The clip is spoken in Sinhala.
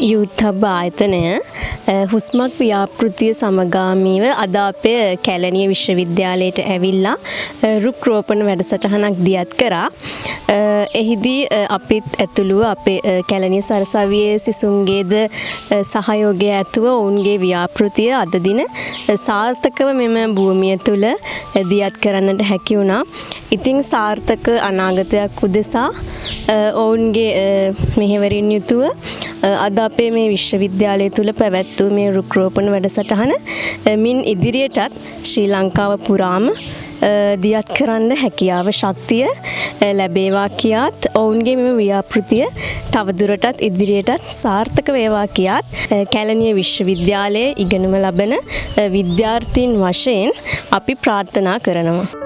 යුත් හබ් ආයතනය හුස්මක් ව්‍යාපෘතිය සමගාමීව අද අපේ කැලණිය විශ්වවිද්‍යාලයට ඇවිල්ලා රුක් රෝපණ වැඩසටහනක් දියත් කරා. එහිදී අපිත් ඇතුළුව අපේ කැලණිය සරසවියේ සිසුන්ගේද සහයෝගය ඇතුව ඔවුන්ගේ ව්‍යාපෘතිය අද දින සාර්ථකව මෙම භූමිය තුල දියත් කරන්නට හැකි වුණා. ඉතින් සාර්ථක අනාගතයක් උදෙසා ඔවුන්ගේ මෙහෙවරින් යුතුව අද අපේ මේ විශ්වවිද්‍යාලය තුල පැවැත් වූ මේ රුක් රෝපණ වැඩසටහන මින් ඉදිරියටත් ශ්‍රී ලංකාව පුරාම දියත් කරන්න හැකියාව ශක්තිය ලැබේවා කියාත් ඔවුන්ගේ මෙම ව්‍යාපෘතිය තවදුරටත් ඉදිරියටත් සාර්ථක වේවා කියාත් කැලණිය විශ්වවිද්‍යාලයේ ඉගෙනුම ලබන විද්‍යාර්ථීන් වශයෙන් අපි ප්‍රාර්ථනා කරනවා.